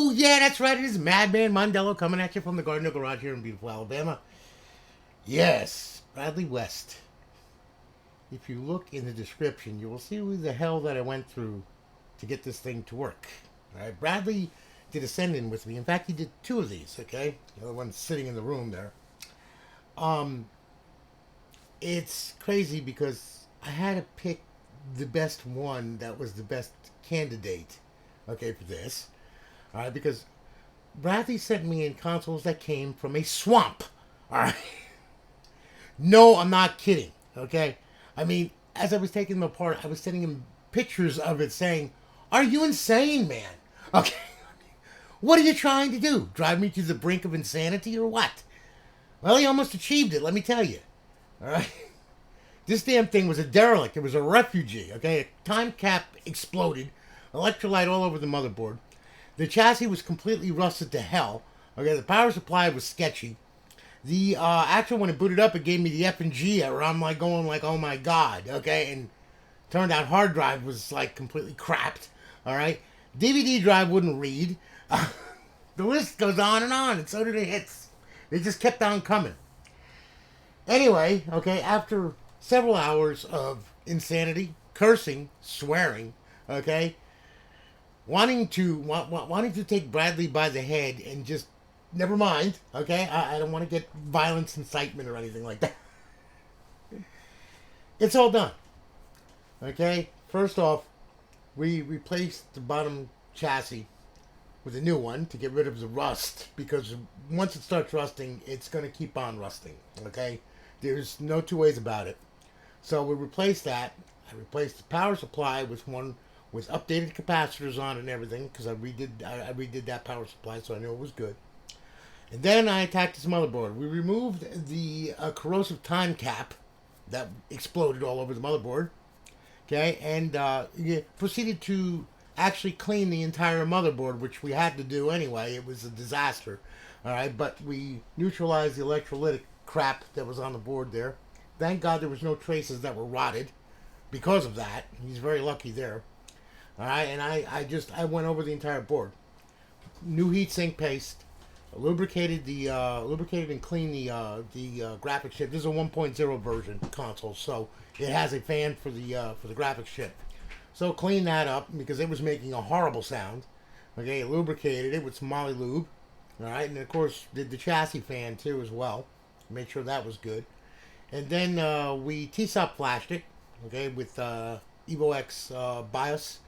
Oh, yeah, that's right. It is Madman Mondello coming at you from the Gardner Garage here in beautiful Alabama. Yes, Bradley West. If you look in the description, you will see the hell that I went through to get this thing to work. All right, Bradley did a send-in with me. In fact, he did two of these, okay? The other one's sitting in the room there. Um, it's crazy because I had to pick the best one that was the best candidate, okay, for this. All right, because Bradley sent me in consoles that came from a swamp. All right. No, I'm not kidding. Okay. I mean, as I was taking them apart, I was sending him pictures of it saying, "Are you insane, man? Okay. What are you trying to do? Drive me to the brink of insanity or what?" Well, he almost achieved it, let me tell you. All right. This damn thing was a derelict. It was a refugee. Okay. A time cap exploded. Electrolyte all over the motherboard. The chassis was completely rusted to hell. Okay, the power supply was sketchy. The actual, when it booted up, it gave me the F and G error. I'm like going like, oh my god, okay? And turned out hard drive was like completely crapped, all right? DVD drive wouldn't read. The list goes on, and so do the hits. They just kept on coming. Anyway, okay, after several hours of insanity, cursing, swearing, okay, wanting to take Bradley by the head and just never mind. Okay, I don't want to get violence incitement or anything like that. It's all done. Okay, first off, we replaced the bottom chassis with a new one to get rid of the rust, because once it starts rusting, it's going to keep on rusting. Okay, there's no two ways about it. So we replaced that. I replaced the power supply with one with updated capacitors on and everything, because I redid that power supply, so I knew it was good. And then I attacked this motherboard. We removed the corrosive time cap that exploded all over the motherboard. Okay, and proceeded to actually clean the entire motherboard, which we had to do anyway. It was a disaster. All right, but we neutralized the electrolytic crap that was on the board there. Thank God there was no traces that were rotted because of that. He's very lucky there. All right, and I went over the entire board. New heatsink paste. Lubricated and cleaned the graphics chip. This is a 1.0 version console, so it has a fan for the graphics chip. So clean that up because it was making a horrible sound. Okay, lubricated it with some Molly lube. All right, and of course did the chassis fan too as well. Made sure that was good. And then we Tsop Flashed it. Okay, with Evox Bios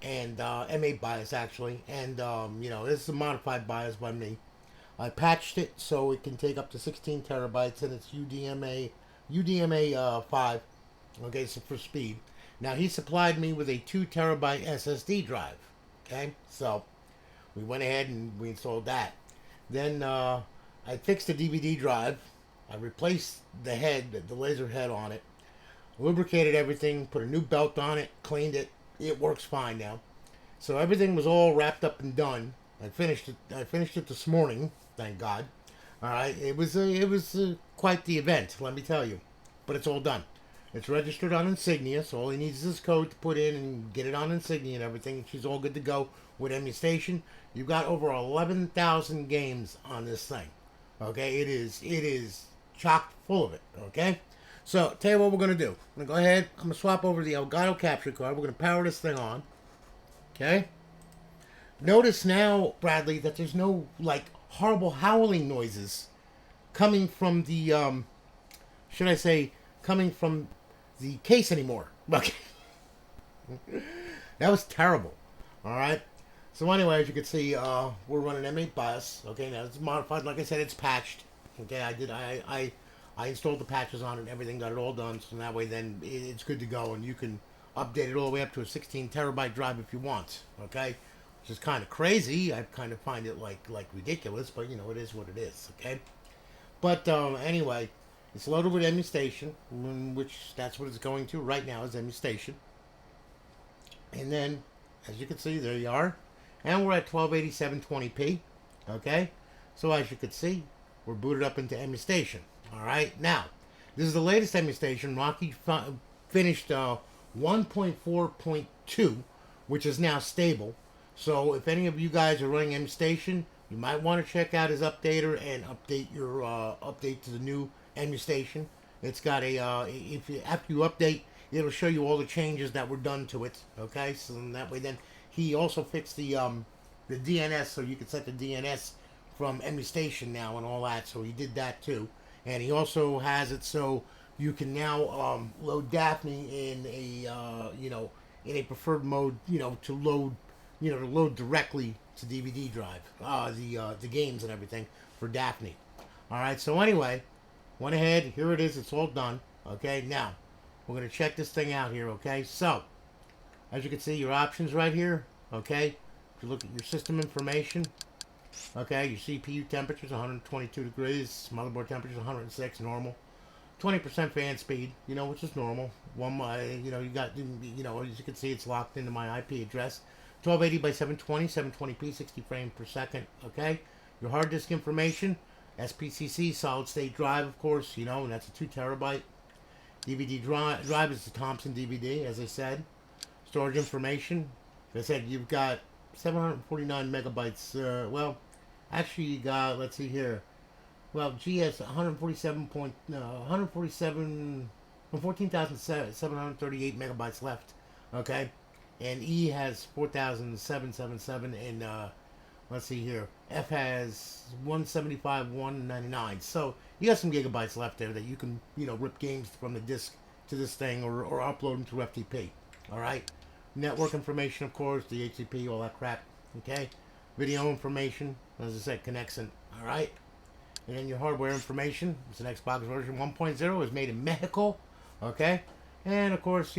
and M8 Bios actually, and this is a modified Bios by me. I patched it so it can take up to 16 terabytes, and it's UDMA 5. Okay, so for speed. Now he supplied me with a 2 terabyte SSD drive. Okay, so we went ahead and we installed that. Then I fixed the DVD drive. I replaced the head, the laser head on it. Lubricated everything, put a new belt on it, cleaned it. It works fine now. So everything was all wrapped up and done. I finished it this morning. Thank God. All right, it was quite the event, let me tell you. But it's all done. It's registered on Insignia, so all he needs is his code to put in and get it on Insignia and everything. She's all good to go with Emustation. You've got over 11,000 games on this thing. Okay, it is chock full of it. Okay, so tell you what we're gonna do. I'm gonna go ahead. I'm gonna swap over the Elgato capture card. We're gonna power this thing on. Okay. Notice now, Bradley, that there's no like horrible howling noises coming from the coming from the case anymore. Okay. That was terrible. All right. So anyway, as you can see, we're running M8 BIOS. Okay, now it's modified. Like I said, it's patched. Okay, I installed the patches on it and everything, got it all done, so that way then it's good to go, and you can update it all the way up to a 16 terabyte drive if you want. Okay, which is kind of crazy. I kind of find it like ridiculous, but it is what it is. Okay, but anyway, it's loaded with Emustation, which that's what it's going to right now is Emustation. And then, as you can see, there you are, and we're at 1280-720p. Okay, so as you can see, we're booted up into Emustation. All right, now this is the latest Emustation. Rocky finished 1.4.2, which is now stable. So if any of you guys are running Emustation, you might want to check out his updater and update your update to the new Emustation. It's got a if you after you update, it'll show you all the changes that were done to it. Okay, so that way then he also fixed the DNS, so you can set the DNS from Emustation now and all that. So he did that too, and he also has it so you can now load Daphne in a in a preferred mode, to load directly to DVD drive, the games and everything for Daphne. All right. So anyway, went ahead. Here it is. It's all done. Okay. Now we're gonna check this thing out here. Okay. So as you can see, your options right here. Okay. If you look at your system information. Okay. Your CPU temperature is 122 degrees. Motherboard temperature is 106, normal. 20% fan speed, which is normal. You got, as you can see, it's locked into my IP address. 1280 by 720, 720p, 60 frames per second. Okay. Your hard disk information, SPCC, solid state drive, of course, and that's a 2 terabyte. DVD drive is the Thompson DVD, as I said. Storage information, as I said, you've got 749 megabytes. Actually, you got, let's see here. Well, G has 14,738 megabytes left. Okay. And E has 4,777, and let's see here. F has 175, 199. So you got some gigabytes left there that you can, rip games from the disk to this thing or upload them through FTP. All right. Network information, of course, the HCP, all that crap. Okay. Video information, as I said, connection. All right. And then your hardware information. It's an Xbox version 1.0. Is made in Mexico. Okay. And of course,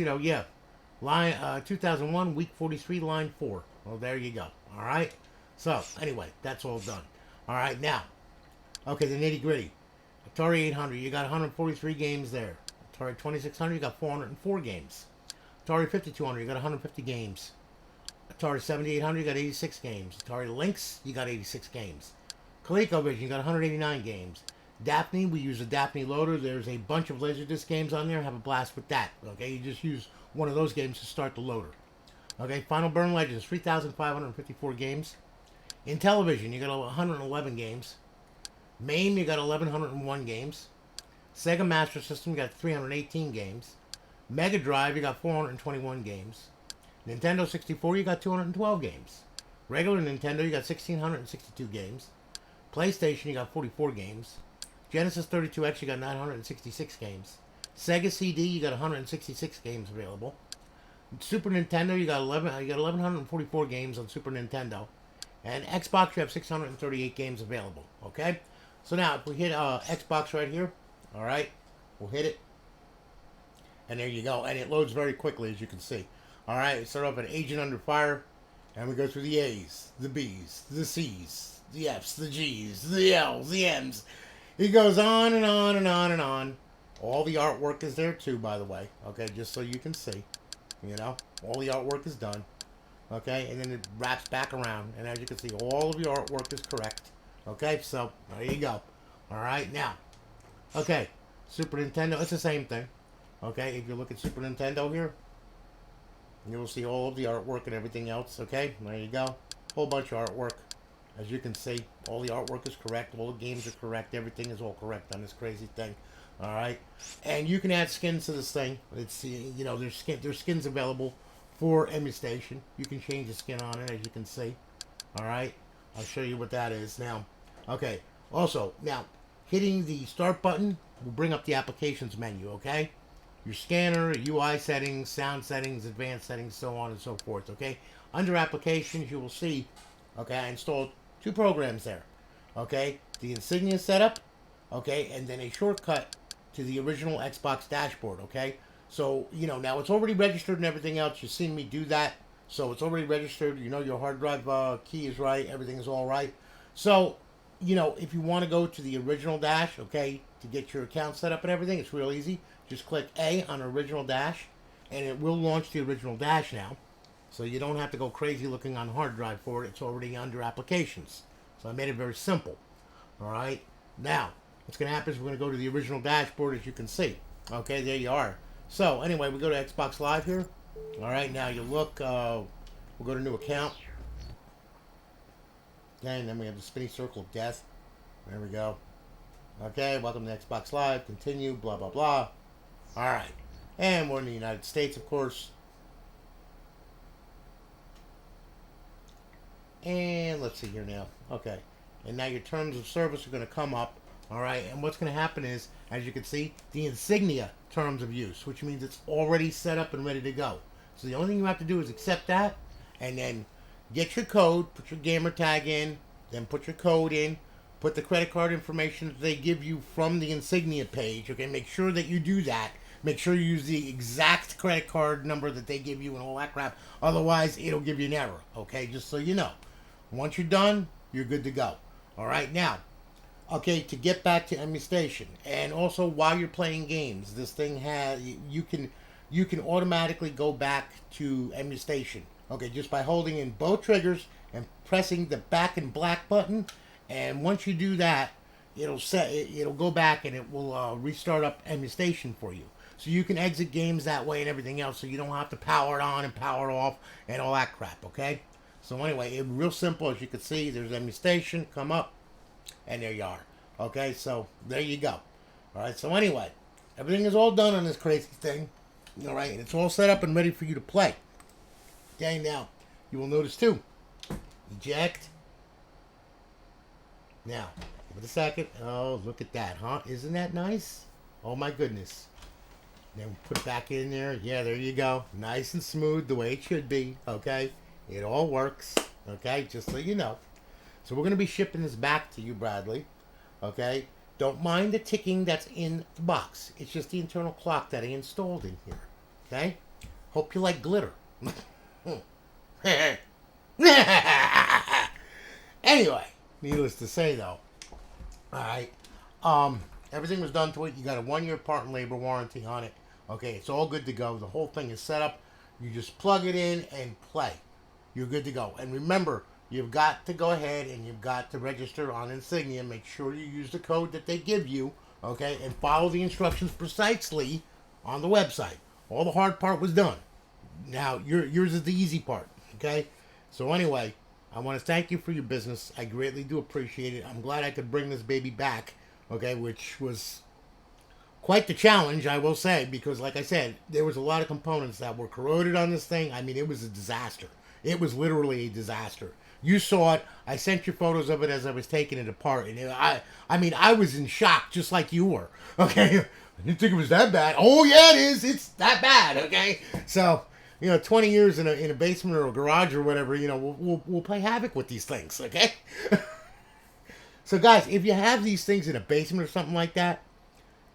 line 2001 week 43 line 4. Well, there you go. All right. So anyway, that's all done. All right. Now, okay, the nitty gritty. Atari 800, you got 143 games there. Atari 2600, you got 404 games. Atari 5200, you got 150 games. Atari 7800, you got 86 games. Atari Lynx, you got 86 games. ColecoVision, you got 189 games. Daphne, we use a Daphne loader. There's a bunch of Laserdisc games on there. Have a blast with that. Okay, you just use one of those games to start the loader. Okay, Final Burn Legends, 3,554 games. In television, you got 111 games. MAME, you got 1,101 games. Sega Master System, you got 318 games. Mega Drive, you got 421 games. Nintendo 64, you got 212 games. Regular Nintendo, you got 1,662 games. PlayStation, you got 44 games. Genesis 32X, you got 966 games. Sega CD, you got 166 games available. Super Nintendo, you got 1,144 games on Super Nintendo. And Xbox, you have 638 games available. Okay? So now, if we hit Xbox right here, all right, we'll hit it. And there you go. And it loads very quickly, as you can see. All right, we start off at Agent Under Fire. And we go through the A's, the B's, the C's, the F's, the G's, the L's, the M's. He goes on and on and on and on. All the artwork is there too, by the way. Okay, just so you can see. All the artwork is done. Okay, and then it wraps back around. And as you can see, all of your artwork is correct. Okay, so there you go. All right, now. Okay, Super Nintendo, it's the same thing. Okay, if you look at Super Nintendo here, you will see all of the artwork and everything else. Okay, there you go. Whole bunch of artwork. As you can see, all the artwork is correct. All the games are correct. Everything is all correct on this crazy thing. All right, and you can add skins to this thing. It's there's skins available for Emustation. You can change the skin on it, as you can see. All right, I'll show you what that is now. Okay. Also, now hitting the start button will bring up the applications menu. Okay. Your scanner, UI settings, sound settings, advanced settings, so on and so forth. Okay. Under applications, you will see. Okay, I installed 2 programs there. Okay, the Insignia setup. Okay, and then a shortcut to the original Xbox dashboard. Okay, so now it's already registered and everything else. You've seen me do that, so it's already registered. Your hard drive key is right. Everything is all right. So if you want to go to the original dash, okay, to get your account set up and everything, it's real easy. Just click A on original dash, and it will launch the original dash now. So you don't have to go crazy looking on hard drive for it. It's already under applications. So I made it very simple. All right. Now, what's going to happen is we're going to go to the original dashboard, as you can see. Okay, there you are. So anyway, we go to Xbox Live here. All right. Now you look. We'll go to new account. Okay, and then we have the spinny circle of death. There we go. Okay, welcome to Xbox Live. Continue, blah, blah, blah. Alright. And we're in the United States, of course. And let's see here now. Okay. And now your terms of service are going to come up. Alright. And what's going to happen is, as you can see, the Insignia terms of use, which means it's already set up and ready to go. So the only thing you have to do is accept that, and then get your code, put your gamer tag in, then put your code in, put the credit card information that they give you from the Insignia page. Okay, make sure that you do that. Make sure you use the exact credit card number that they give you and all that crap. Otherwise, it'll give you an error. Okay, just so you know. Once you're done, you're good to go. All right, now, okay, to get back to Emustation, and also while you're playing games, this thing has you can automatically go back to Emustation. Okay, just by holding in both triggers and pressing the back and black button. And once you do that, it'll go back and it will restart up Emustation for you. So you can exit games that way and everything else, so you don't have to power it on and power it off and all that crap, okay? So anyway, it's real simple. As you can see, there's Emustation, come up, and there you are. Okay, so there you go. All right, so anyway, everything is all done on this crazy thing. All right, and it's all set up and ready for you to play. Okay, now, you will notice too, eject. Now, give it a second. Oh, look at that, huh? Isn't that nice? Oh my goodness. Then we put it back in there. Yeah, there you go. Nice and smooth the way it should be. Okay, it all works. Okay, just so you know. So we're going to be shipping this back to you, Bradley. Okay, don't mind the ticking that's in the box. It's just the internal clock that I installed in here. Okay, hope you like glitter. Anyway, needless to say though, alright, everything was done to it. You got a 1-year part and labor warranty on it. Okay, it's all good to go. The whole thing is set up. You just plug it in and play. You're good to go. And remember, you've got to go ahead and you've got to register on Insignia. Make sure you use the code that they give you, okay, and follow the instructions precisely on the website. All the hard part was done. Now, yours is the easy part, okay? So anyway, I want to thank you for your business. I greatly do appreciate it. I'm glad I could bring this baby back, okay, which was quite the challenge, I will say, because like I said, there was a lot of components that were corroded on this thing. I mean, it was a disaster. It was literally a disaster. You saw it. I sent you photos of it as I was taking it apart. And I mean, I was in shock just like you were, okay? I didn't think it was that bad. Oh, yeah, it is. It's that bad, okay? So, 20 years in a basement or a garage or whatever, we'll play havoc with these things, okay? So, guys, if you have these things in a basement or something like that,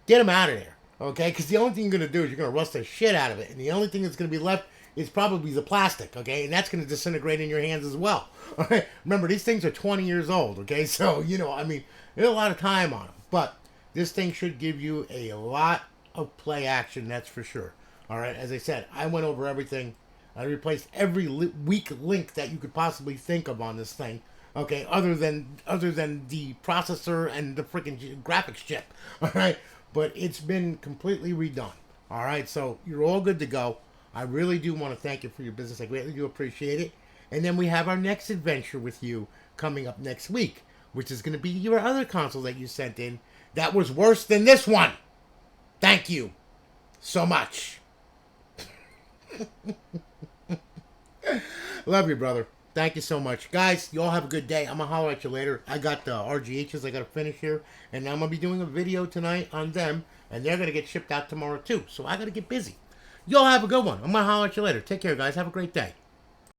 get them out of there, okay? Because the only thing you're going to do is you're going to rust the shit out of it. And the only thing that's going to be left is probably the plastic, okay? And that's going to disintegrate in your hands as well, all right? Remember, these things are 20 years old, okay? So, I mean, there's a lot of time on them. But this thing should give you a lot of play action, that's for sure. All right, as I said, I went over everything. I replaced every weak link that you could possibly think of on this thing. Okay, other than the processor and the freaking graphics chip. All right, but it's been completely redone. All right, so you're all good to go. I really do want to thank you for your business. I greatly do appreciate it. And then we have our next adventure with you coming up next week, which is going to be your other console that you sent in that was worse than this one. Thank you so much. Love you, brother. Thank you so much. Guys, you all have a good day. I'm going to holler at you later. I got the RGHs I got to finish here. And I'm going to be doing a video tonight on them. And they're going to get shipped out tomorrow, too. So I got to get busy. You all have a good one. I'm going to holler at you later. Take care, guys. Have a great day.